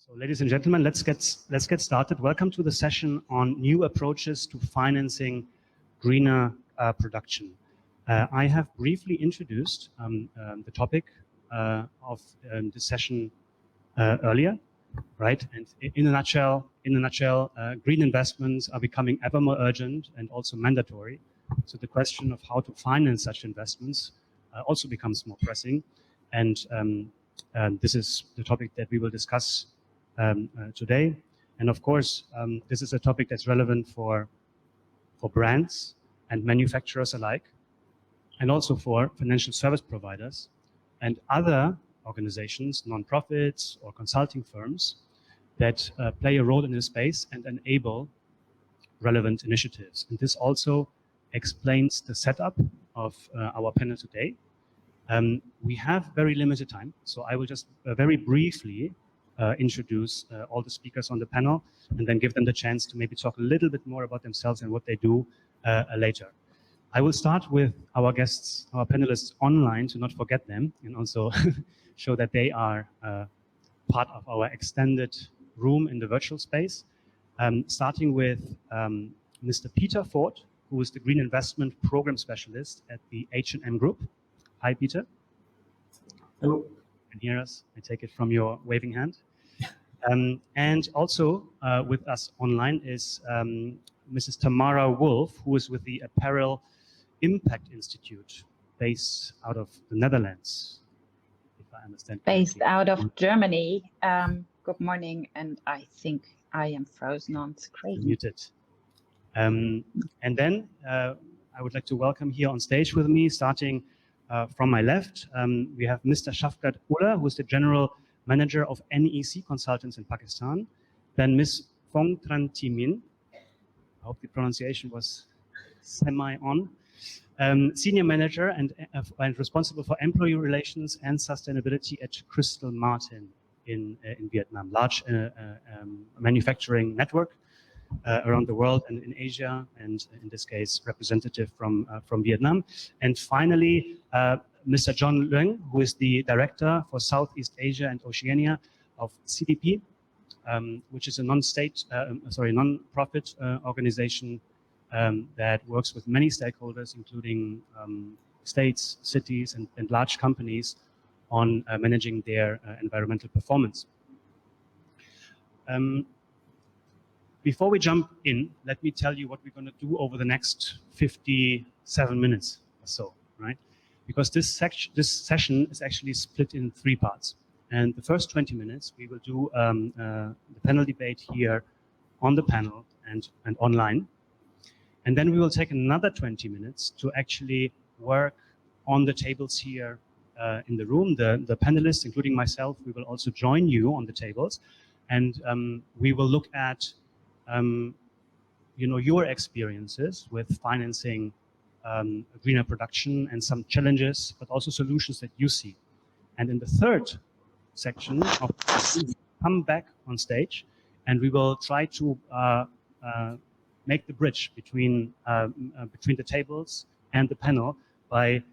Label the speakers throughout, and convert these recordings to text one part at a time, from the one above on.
Speaker 1: So, ladies and gentlemen, let's get started. Welcome to the session on new approaches to financing greener production. I have briefly introduced the topic of this session earlier, right? And in a nutshell, green investments are becoming ever more urgent and also mandatory. So the question of how to finance such investments also becomes more pressing. And this is the topic that we will discuss today. And of course, this is a topic that's relevant for brands and manufacturers alike, and also for financial service providers and other organizations, non-profits or consulting firms that play a role in this space and enable relevant initiatives. And this also explains the setup of our panel today. We have very limited time, so I will just very briefly introduce all the speakers on the panel and then give them the chance to maybe talk a little bit more about themselves and what they do later. I will start with our guests, our panelists online, to not forget them, and also show that they are part of our extended room in the virtual space. Starting with Mr. Peter Ford, who is the Green Investment Program Specialist at the H&M Group. Hi, Peter.
Speaker 2: Hello.
Speaker 1: You can hear us. I take it from your waving hand. And also with us online is Mrs. Tamara Wolf, who is with the Apparel Impact Institute, based out of the Netherlands, if I understand correctly.
Speaker 3: Based out of Germany. Good morning, and I think I am frozen on screen.
Speaker 1: Muted. And then I would like to welcome here on stage with me, starting from my left, we have Mr. Shafqat Ullah, who is the General Manager of NEC Consultants in Pakistan. Then Ms. Phong Tran Thi. I hope the pronunciation was semi-on. Senior Manager and responsible for employee relations and sustainability at Crystal Martin in Vietnam, large manufacturing network around the world and in Asia, and in this case, representative from Vietnam. And finally, Mr. John Leung, who is the Director for Southeast Asia and Oceania of CDP, which is a non-profit organization that works with many stakeholders, including states, cities, and large companies on managing their environmental performance. Before we jump in, let me tell you what we're going to do over the next 57 minutes or so, right? Because this session is actually split in 3 parts. And the first 20 minutes, we will do the panel debate here on the panel and online. And then we will take another 20 minutes to actually work on the tables here in the room. The panelists, including myself, we will also join you on the tables. And we will look at your experiences with financing greener production and some challenges, but also solutions that you see. And in the third section of the session, we come back on stage and we will try to make the bridge between the tables and the panel by,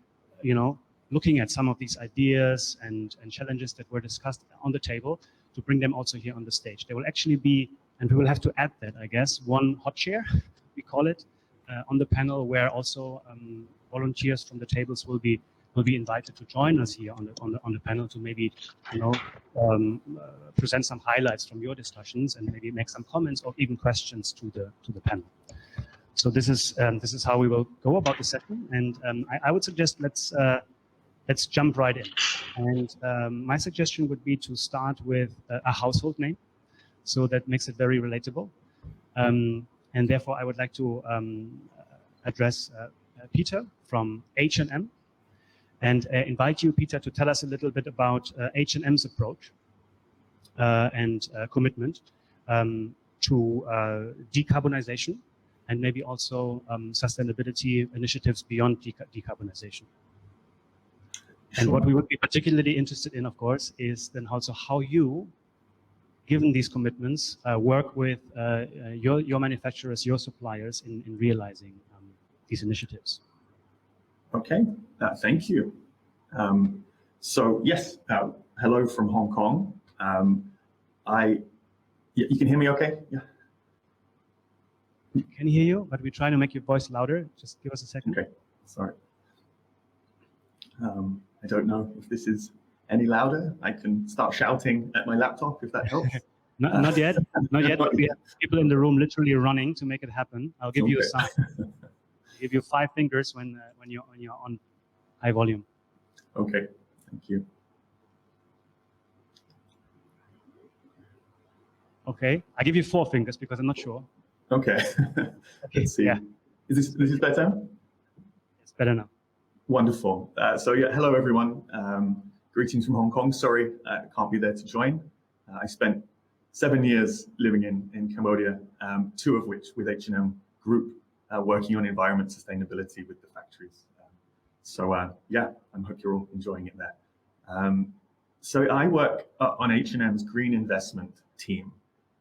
Speaker 1: looking at some of these ideas and challenges that were discussed on the table to bring them also here on the stage. There will actually be, and we will have to add that, I guess, one hot chair, we call it, on the panel, where also volunteers from the tables will be invited to join us here on the panel to maybe present some highlights from your discussions and maybe make some comments or even questions to the panel. So this is how we will go about the session, and I would suggest let's jump right in. And my suggestion would be to start with a household name, so that makes it very relatable. And therefore, I would like to address Peter from H&M and invite you, Peter, to tell us a little bit about H&M's approach and commitment to decarbonization and maybe also sustainability initiatives beyond decarbonization. And what we would be particularly interested in, of course, is then also how you, given these commitments, work with your manufacturers, your suppliers in realizing these initiatives.
Speaker 2: Okay, thank you. So yes, hello from Hong Kong. Yeah, you can hear me okay? Yeah.
Speaker 1: Can hear you, but we try to make your voice louder. Just give us a second.
Speaker 2: Okay, sorry. I don't know if this is any louder. I can start shouting at my laptop if that helps.
Speaker 1: Not yet, not yet. But we have people in the room literally running to make it happen. I'll give you a sign. I'll give you 5 fingers when you're on high volume.
Speaker 2: Okay, thank you.
Speaker 1: Okay, I give you 4 fingers because I'm not sure.
Speaker 2: Okay. Let's see.
Speaker 1: Yeah.
Speaker 2: Is this better?
Speaker 1: It's better now.
Speaker 2: Wonderful. So yeah, hello everyone. Greetings from Hong Kong. Sorry, I can't be there to join. I spent 7 years living in Cambodia, 2 of which with H&M Group, working on environment sustainability with the factories. Yeah, I hope you're all enjoying it there. So I work on H&M's green investment team,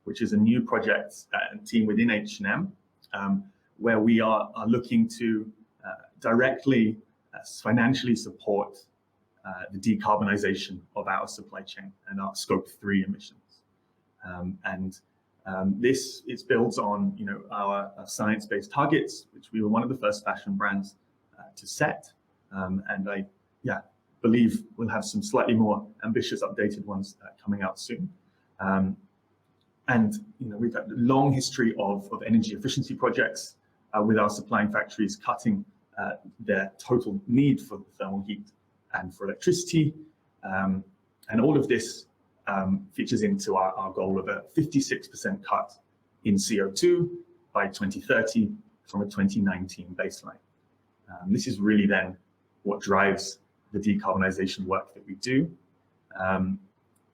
Speaker 2: which is a new project and team within H&M, where we are looking to directly financially support the decarbonization of our supply chain and our Scope 3 emissions. This builds on our science-based targets, which we were one of the first fashion brands to set, and I believe we'll have some slightly more ambitious updated ones coming out soon. We've had a long history of energy efficiency projects with our supplying factories cutting their total need for thermal heat and for electricity. And all of this features into our goal of a 56% cut in CO2 by 2030 from a 2019 baseline. This is really then what drives the decarbonization work that we do.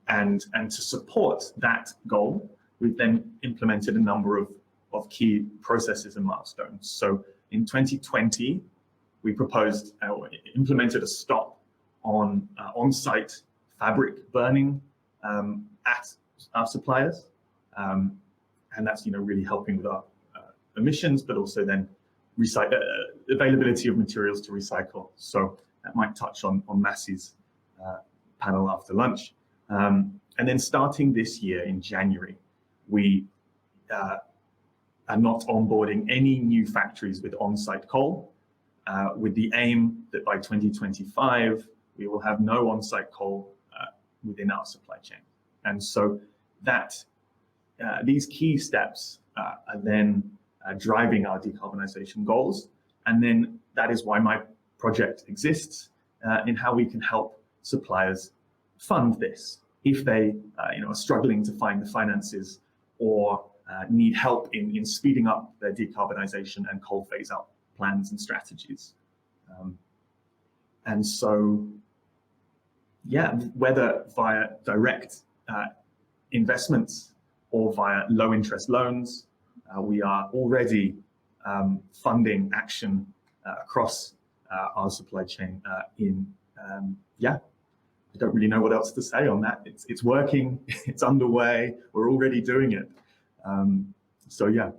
Speaker 2: And to support that goal, we've then implemented a number of key processes and milestones. So in 2020, we implemented a stop on on-site fabric burning at our suppliers. And that's really helping with our emissions, but also then availability of materials to recycle. So that might touch on Massey's panel after lunch. And then starting this year in January, we are not onboarding any new factories with on-site coal, with the aim that by 2025, we will have no on-site coal within our supply chain. And so that these key steps are then driving our decarbonization goals. And then that is why my project exists in how we can help suppliers fund this if they are struggling to find the finances or need help in speeding up their decarbonization and coal phase out plans and strategies. And so, yeah, whether via direct investments or via low interest loans, we are already funding action across our supply chain I don't really know what else to say on that. It's working, it's underway, we're already doing it. So yeah.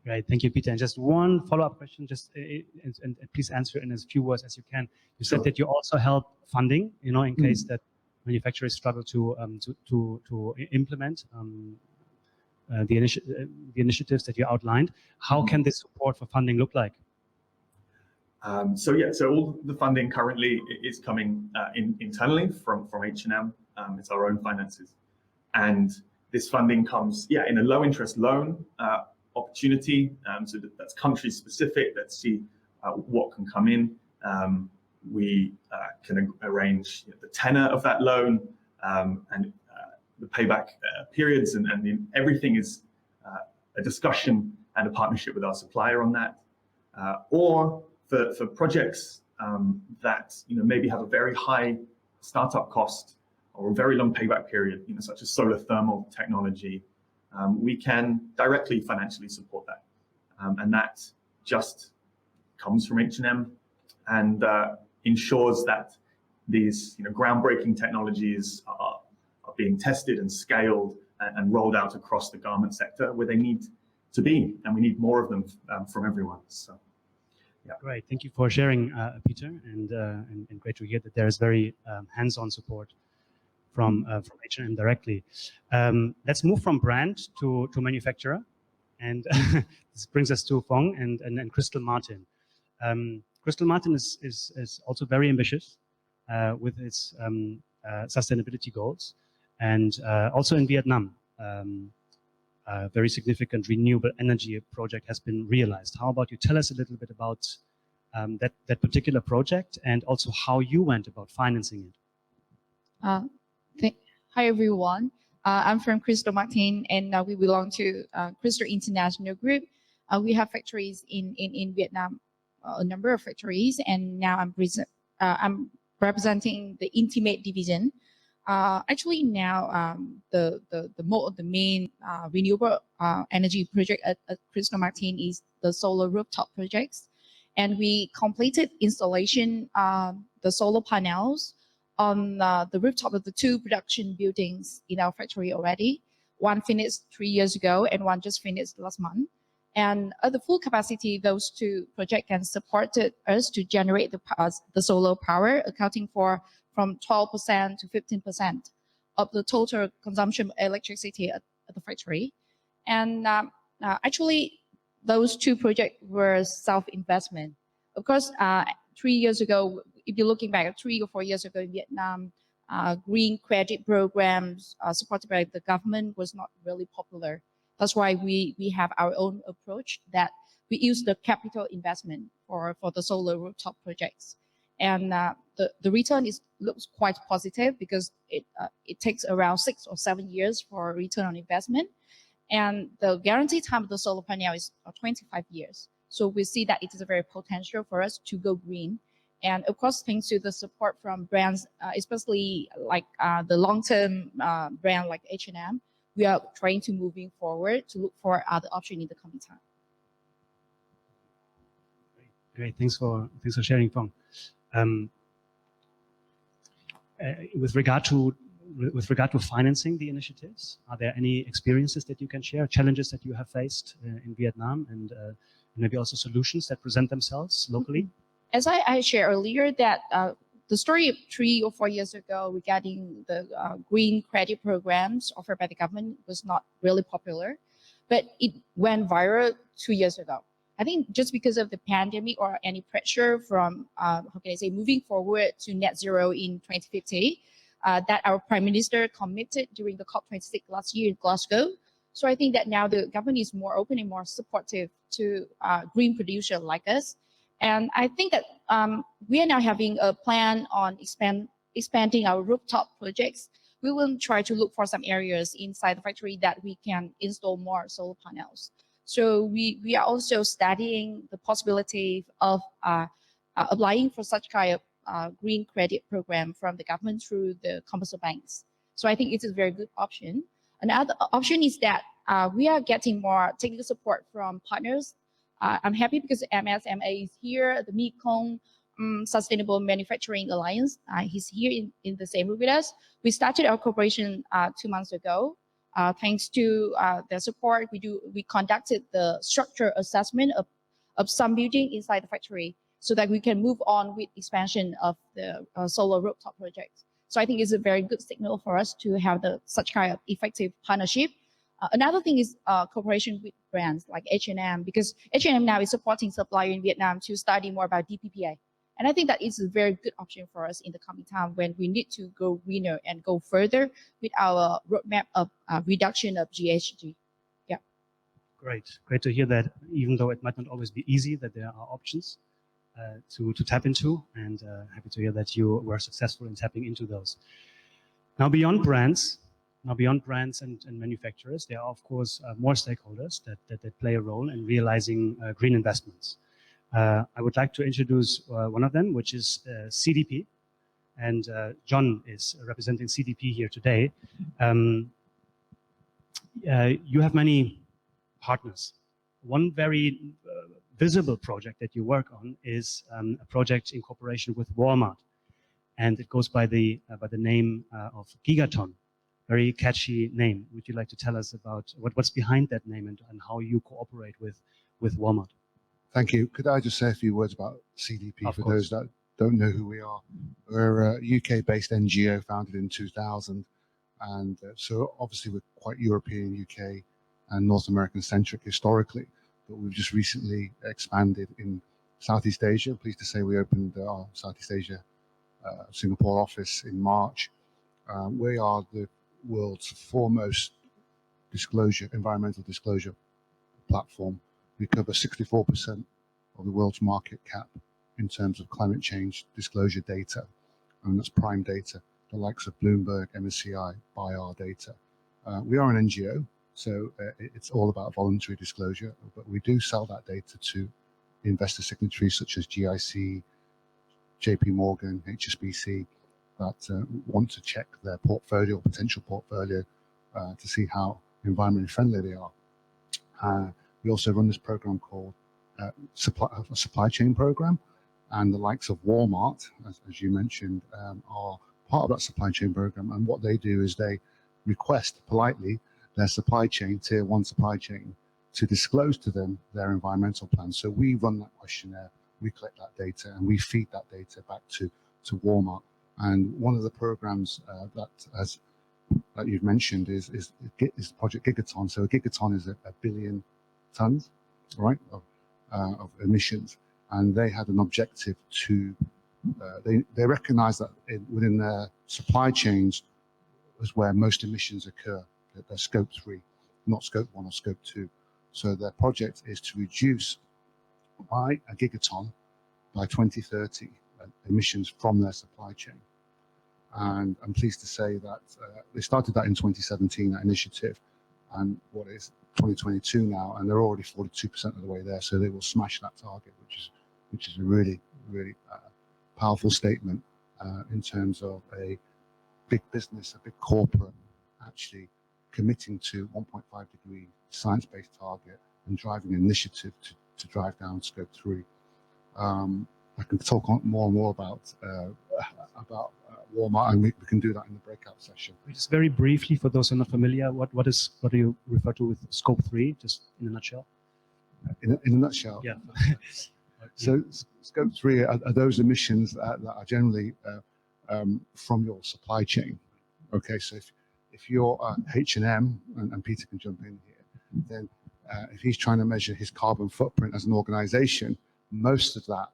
Speaker 1: Right, thank you, Peter. And just one follow-up question, and please answer in as few words as you can. You said that you also help funding, in case that manufacturers struggle to implement the initiatives that you outlined. How can this support for funding look like?
Speaker 2: So all the funding currently is coming internally from H&M. It's our own finances, and this funding comes in a low interest loan opportunity. So that's country specific. Let's see what can come in. We can arrange the tenor of that loan and the payback periods, and everything is a discussion and a partnership with our supplier on that. Or for projects that maybe have a very high startup cost or a very long payback period, such as solar thermal technology, we can directly financially support that, and that just comes from H&M and ensures that these groundbreaking technologies are being tested and scaled and rolled out across the garment sector where they need to be, and we need more of them from everyone. So. Yeah.
Speaker 1: Great, thank you for sharing, Peter, and great to hear that there is very hands-on support. from H&M directly. Let's move from brand to manufacturer, and this brings us to Fong and Crystal Martin. Crystal Martin is also very ambitious with its sustainability goals, and also in Vietnam, a very significant renewable energy project has been realized. How about you tell us a little bit about that particular project and also how you went about financing it?
Speaker 4: Hi everyone, I'm from Crystal Martin, and we belong to Crystal International Group. We have factories in Vietnam, a number of factories, and now I'm representing the Intimate division. Actually, now the main renewable energy project at Crystal Martin is the solar rooftop projects, and we completed installation the solar panels on the rooftop of the 2 production buildings in our factory already. One finished 3 years ago, and one just finished last month. And at the full capacity, those 2 projects can support us to generate the solar power, accounting for from 12% to 15% of the total consumption of electricity at the factory. And actually, those 2 projects were self-investment. Of course, 3 years ago, if you're looking back 3 or 4 years ago in Vietnam, green credit programs supported by the government was not really popular. That's why we have our own approach that we use the capital investment for the solar rooftop projects. And the return looks quite positive because it takes around 6 or 7 years for return on investment. And the guarantee time of the solar panel is 25 years. So we see that it is a very potential for us to go green. And of course, thanks to the support from brands, especially like the long-term brand like H&M, we are trying to moving forward to look for other options in the coming time.
Speaker 1: Great, thanks for sharing, Fong. With regard to financing the initiatives, are there any experiences that you can share, challenges that you have faced in Vietnam, and maybe also solutions that present themselves locally?
Speaker 4: As I shared earlier, that the story of 3 or 4 years ago regarding the green credit programs offered by the government was not really popular, but it went viral 2 years ago. I think just because of the pandemic or any pressure from, how can I say, moving forward to net zero in 2050, that our Prime Minister committed during the COP26 last year in Glasgow. So I think that now the government is more open and more supportive to green producers like us. And I think that we are now having a plan on expanding our rooftop projects. We will try to look for some areas inside the factory that we can install more solar panels. So we are also studying the possibility of applying for such kind of green credit program from the government through the commercial banks. So I think it's a very good option. Another option is that we are getting more technical support from partners. I'm happy because MSMA is here, the Mekong Sustainable Manufacturing Alliance. He's here in the same room with us. We started our cooperation 2 months ago. Thanks to their support, we conducted the structure assessment of some building inside the factory so that we can move on with expansion of the solar rooftop project. So I think it's a very good signal for us to have such kind of effective partnership. Another thing is cooperation with brands like H&M, because H&M now is supporting supplier in Vietnam to study more about DPPA. And I think that is a very good option for us in the coming time when we need to go greener and go further with our roadmap of reduction of GHG. Yeah.
Speaker 1: Great to hear that, even though it might not always be easy, that there are options to tap into, and happy to hear that you were successful in tapping into those. Now beyond brands and manufacturers, there are of course more stakeholders that play a role in realizing green investments. I would like to introduce one of them, which is CDP, and John is representing CDP here today. You have many partners. One very visible project that you work on is a project in cooperation with Walmart, and it goes by the name of Gigaton. Very catchy name. Would you like to tell us about what's behind that name and how you cooperate with Walmart?
Speaker 5: Thank you. Could I just say a few words about CDP
Speaker 1: Of
Speaker 5: for
Speaker 1: course.
Speaker 5: those that don't know who we are, we're a UK-based NGO founded in 2000, and so obviously we're quite European, UK, and North American centric historically, but we've just recently expanded in Southeast Asia. Pleased to say we opened our Southeast Asia Singapore office in March. We are the world's foremost environmental disclosure platform. We cover 64% of the world's market cap in terms of climate change disclosure data, and that's prime data, the likes of Bloomberg, MSCI, by our data. We are an NGO, so it's all about voluntary disclosure, but we do sell that data to investor signatories such as GIC, JP Morgan, HSBC, that want to check their portfolio, potential portfolio, to see how environmentally friendly they are. We also run this program called a supply chain program, and the likes of Walmart, as you mentioned, are part of that supply chain program. And what they do is they request politely their supply chain, tier one supply chain, to disclose to them their environmental plans. So we run that questionnaire, we collect that data, and we feed that data back to Walmart. And one of the programs that you've mentioned is Project Gigaton. So a gigaton is a billion tons, right, of emissions, and they had an objective to. They recognize that within their supply chains is where most emissions occur. They're scope 3, not scope 1 or scope 2. So their project is to reduce by a gigaton by 2030 emissions from their supply chain. And I'm pleased to say that they started that in 2017, that initiative, and what is 2022 now, and they're already 42% of the way there. So they will smash that target, which is a really, really powerful statement in terms of a big business, a big corporate, actually committing to 1.5 degree science-based target and driving an initiative to drive down scope 3. I can talk more and more about Walmart, and we can do that in the breakout session.
Speaker 1: Just very briefly, for those who are not familiar, what do you refer to with scope 3, just in a nutshell?
Speaker 5: In a nutshell,
Speaker 1: yeah.
Speaker 5: So scope 3 are those emissions that are generally from your supply chain. Okay, so if you're H&M, and Peter can jump in here, then if he's trying to measure his carbon footprint as an organization, most of that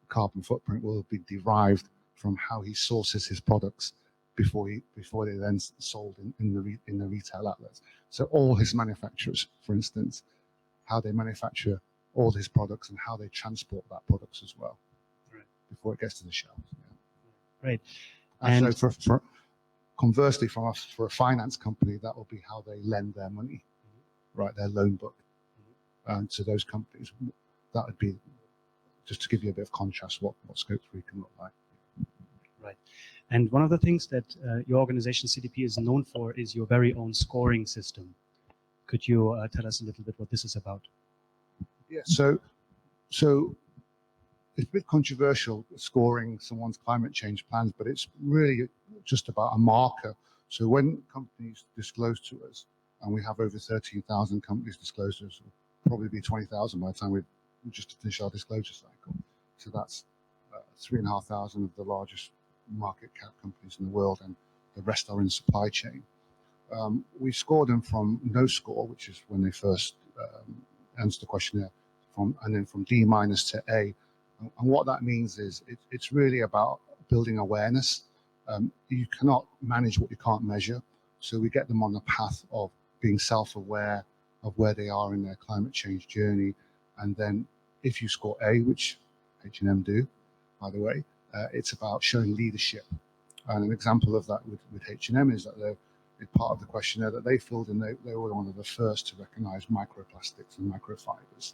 Speaker 5: carbon footprint will be derived from how he sources his products before they're then sold in the retail outlets. So all his manufacturers, for instance, how they manufacture all his products and how they transport that products as well, right, before it gets to the shelves. Yeah.
Speaker 1: Right.
Speaker 5: And so for conversely, for a finance company, that will be how they lend their money, right, their loan book, to those companies. That would be, just to give you a bit of contrast, what scope 3 can look like.
Speaker 1: Right. And one of the things that your organization, CDP, is known for is your very own scoring system. Could you tell us a little bit what this is about?
Speaker 5: Yeah, so it's a bit controversial scoring someone's climate change plans, but it's really just about a marker. So when companies disclose to us, and we have over 13,000 companies disclose to us, probably be 20,000 by the time we just finish our disclosure cycle. So that's 3,500 of the largest market cap companies in the world, and the rest are in supply chain. We scored them from no score, which is when they first answer the questionnaire, and then from D- to A. And what that means is it's really about building awareness. You cannot manage what you can't measure. So we get them on the path of being self-aware of where they are in their climate change journey. And then if you score A, which H&M do, by the way, it's about showing leadership. And an example of that with H&M is that it's part of the questionnaire that they filled in. They were one of the first to recognize microplastics and microfibers,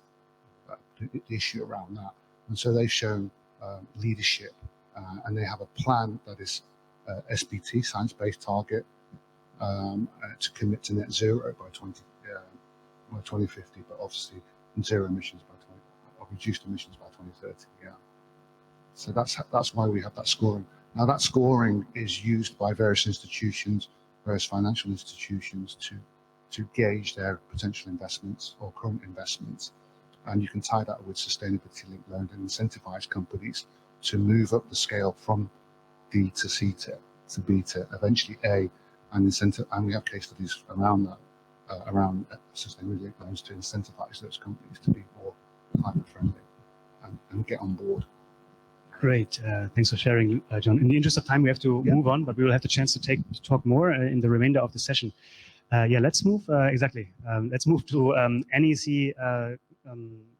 Speaker 5: the issue around that. And so they've shown leadership, and they have a plan that is SBT, science-based target, to commit to net zero by 2050, but obviously zero emissions by or reduced emissions by 2030. Yeah. So that's why we have that scoring. Now that scoring is used by various institutions, various financial institutions to gauge their potential investments or current investments. And you can tie that with sustainability-linked loan and incentivize companies to move up the scale from D to C to B to eventually A, and incentive. And we have case studies around that, around sustainability loans to incentivize those companies to be more climate friendly and get on board.
Speaker 1: Great. Thanks for sharing, John. In the interest of time, we have to move on, but we will have the chance to talk more in the remainder of the session. Let's move let's move to NEC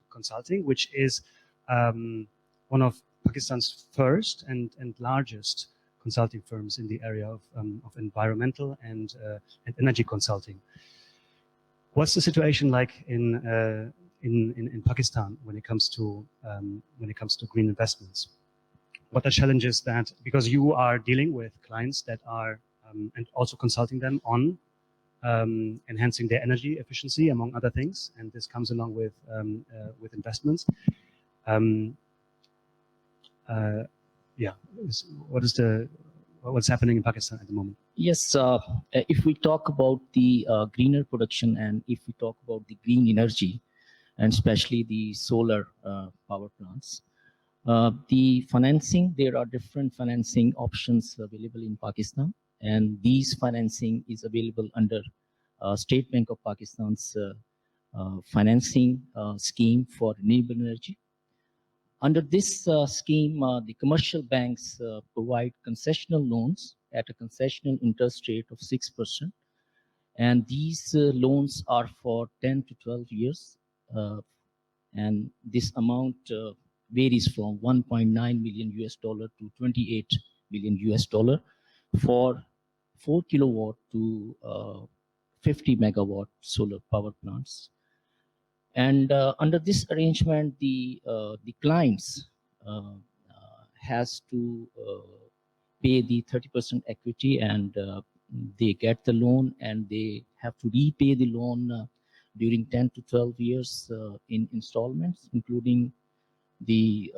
Speaker 1: Consulting, which is one of Pakistan's first and largest consulting firms in the area of environmental and energy consulting. What's the situation like in Pakistan when it comes to green investments? What are challenges that, because you are dealing with clients that are and also consulting them on enhancing their energy efficiency, among other things, and this comes along with investments. What's happening in Pakistan at the moment?
Speaker 6: Yes, if we talk about the greener production and if we talk about the green energy, and especially the solar power plants, the financing, there are different financing options available in Pakistan, and these financing is available under State Bank of Pakistan's financing scheme for renewable energy. Under this scheme, the commercial banks provide concessional loans at a concessional interest rate of 6%. And these loans are for 10 to 12 years. And this amount varies from $1.9 million to $28 million for 4 kilowatt to 50 megawatt solar power plants. And under this arrangement, the clients has to pay the 30% equity, and they get the loan, and they have to repay the loan during 10 to 12 years in installments, including the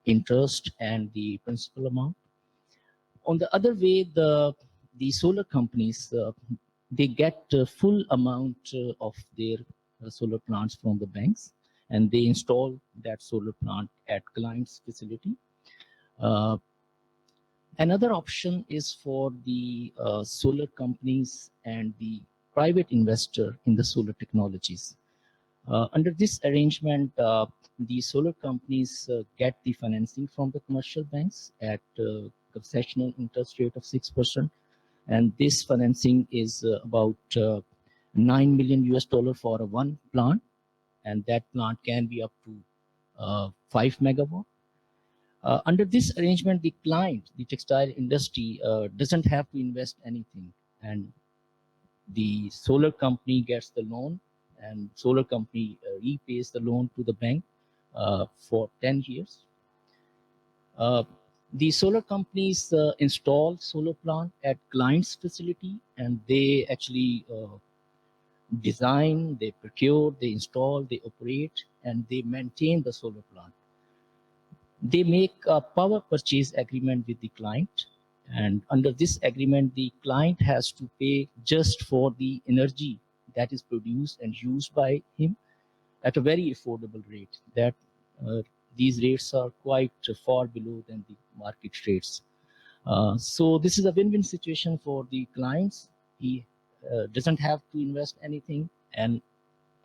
Speaker 6: interest and the principal amount. On the other way, the solar companies, they get the full amount of their solar plants from the banks, and they install that solar plant at client's facility. Another option is for the solar companies and the private investor in the solar technologies. Under this arrangement, the solar companies get the financing from the commercial banks at concessional interest rate of 6%. And this financing is about $9 million for one plant, and that plant can be up to 5 megawatt. Under this arrangement, the client, the textile industry, doesn't have to invest anything, and the solar company gets the loan, and solar company repays the loan to the bank for 10 years. The solar companies install solar plant at client's facility, and they actually design, they procure, they install, they operate, and they maintain the solar plant. They make a power purchase agreement with the client, and under this agreement, the client has to pay just for the energy that is produced and used by him at a very affordable rate. That these rates are quite far below than the market rates. So this is a win-win situation for the clients. He doesn't have to invest anything, and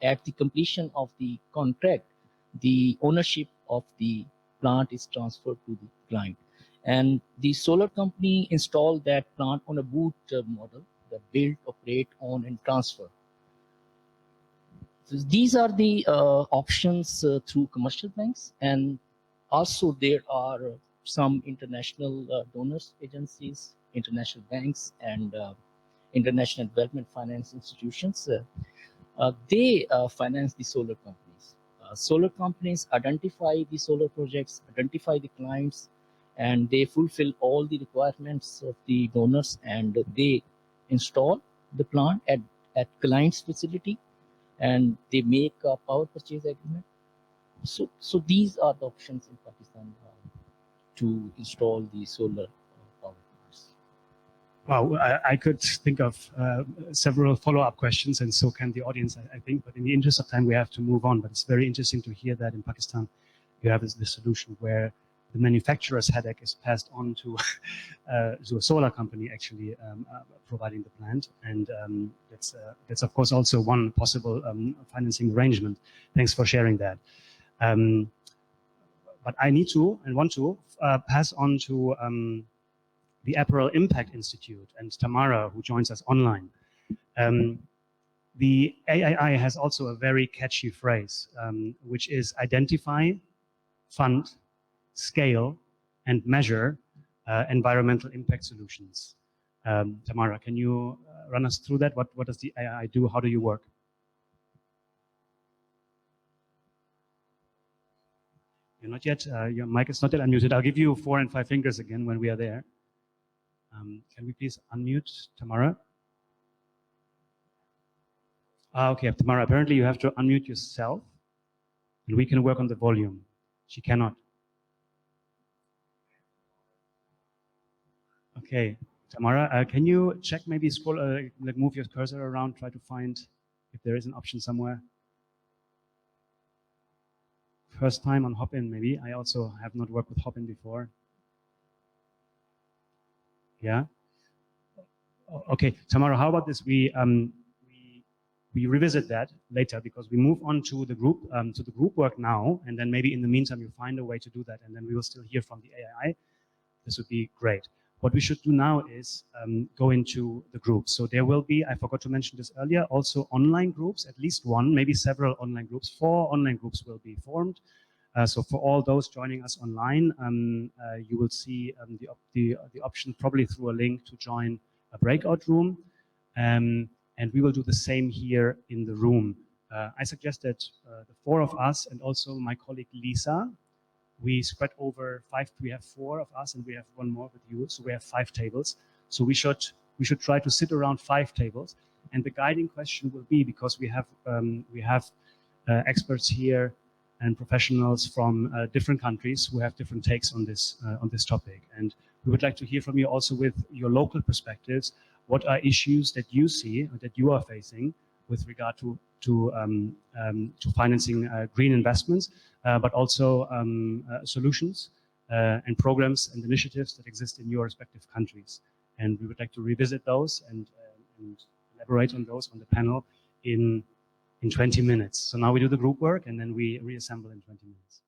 Speaker 6: at the completion of the contract, the ownership of the plant is transferred to the client. And the solar company installed that plant on a boot model, the build, operate, own, and transfer. So these are the options through commercial banks, and also there are some international donors agencies, international banks, and international development finance institutions. They finance the solar companies. Solar companies identify the solar projects, identify the clients, and they fulfill all the requirements of the donors, and they install the plant at client's facility, and they make a power purchase agreement. So these are the options in Pakistan to install the solar power plants.
Speaker 1: Wow, I could think of several follow-up questions, and so can the audience, I think. But in the interest of time, we have to move on. But it's very interesting to hear that in Pakistan, you have this solution where the manufacturer's headache is passed on to to a solar company actually providing the plant, and that's of course also one possible financing arrangement. Thanks for sharing that. But I need to and want to pass on to the Aperol Impact Institute and Tamara, who joins us online. The AII has also a very catchy phrase, which is identify, fund, scale, and measure environmental impact solutions. Tamara, can you run us through that? What does the AII do? How do you work? You're not yet, your mic is not yet unmuted. I'll give you 4 and 5 fingers again when we are there. Can we please unmute Tamara? Okay, Tamara, apparently you have to unmute yourself and we can work on the volume. She cannot. Okay, Tamara, can you check, maybe scroll, like move your cursor around, try to find if there is an option somewhere. First time on Hopin, maybe. I also have not worked with Hopin before. Yeah. Okay, Tamara, how about this? We revisit that later because we move on to the group work now, and then maybe in the meantime you find a way to do that, and then we will still hear from the AII. This would be great. What we should do now is go into the groups. So there will be, I forgot to mention this earlier, also online groups, at least one, maybe several online groups. 4 online groups will be formed. So for all those joining us online, you will see the option probably through a link to join a breakout room. And we will do the same here in the room. I suggest that the 4 of us and also my colleague Lisa, we spread over 5. We have 4 of us and we have 1 more with you. So we have 5 tables. So we should try to sit around 5 tables. And the guiding question will be, because we have experts here and professionals from different countries who have different takes on this topic. And we would like to hear from you also with your local perspectives. What are issues that you see, that you are facing with regard to financing green investments, but also solutions and programs and initiatives that exist in your respective countries. And we would like to revisit those and elaborate on those on the panel in 20 minutes. So now we do the group work and then we reassemble in 20 minutes.